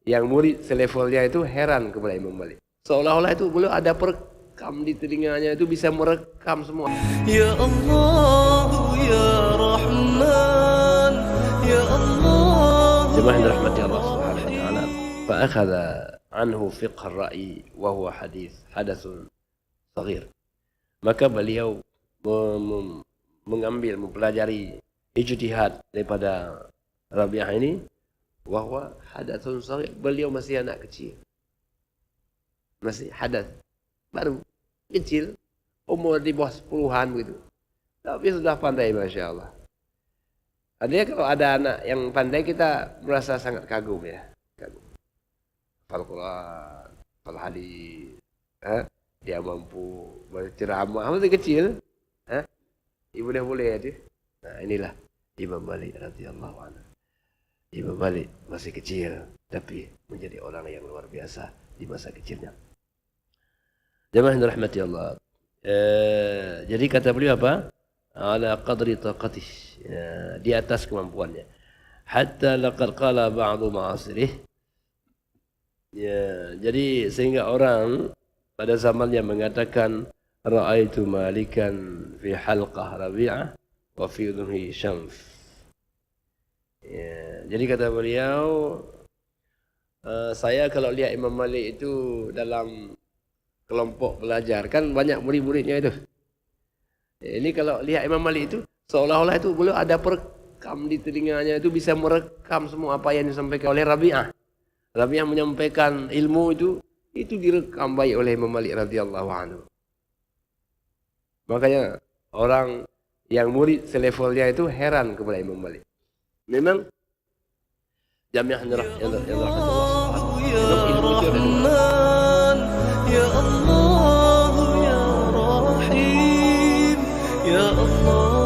yang murid selevelnya itu heran kepada Imam Malik. Seolah-olah itu beliau ada perekam di telinganya, itu bisa merekam semua. Ya Allah, Ya Rahman, Ya Allah. Jemaah yang dirahmati Allah Subhanahu wa taala. Fa akhadha anhu fiqh ar-ra'yi wa huwa hadathun saghir. Maka beliau mengambil, mempelajari ijtihad daripada Rabi'ah ini, wahwa hadathun saghir, beliau masih anak kecil, masih hadath, baru kecil, umur di bawah 10-an begitu, tapi sudah pandai, Masya Allah. Artinya kalau ada anak yang pandai, kita merasa sangat kagum ya, kagum. Hafal Quran, hafal hadis, dia mampu berceramah masih kecil, ibu dah boleh ya. Nah inilah Imam Malik radhiyallahu anhu. Imam Malik masih kecil, tapi menjadi orang yang luar biasa di masa kecilnya. Jemaah yang dirahmati Allah. Jadi kata beliau apa? Ala qadri taqatih, di atas kemampuannya. Hatta laqad qala ba'du ma'asirih. Ya, jadi sehingga orang pada zamannya mengatakan ra'aitu Malikan fi halqah Rabi'ah wa fi udhunhi Syamf. Ya, jadi kata beliau, saya kalau lihat Imam Malik itu dalam kelompok belajar, kan banyak murid-muridnya itu. Ini kalau lihat Imam Malik itu, seolah-olah itu beliau ada perekam di telinganya, itu bisa merekam semua apa yang disampaikan oleh Rabi'ah. Rabi'ah menyampaikan ilmu itu direkam baik oleh Imam Malik radhiyallahu anhu. Makanya orang yang murid selevelnya itu heran kepada Imam Malik. Memang jamiah yang dirahmati Allah. Ya Rahman, Ya Allah, Ya Rahim, Ya Allah.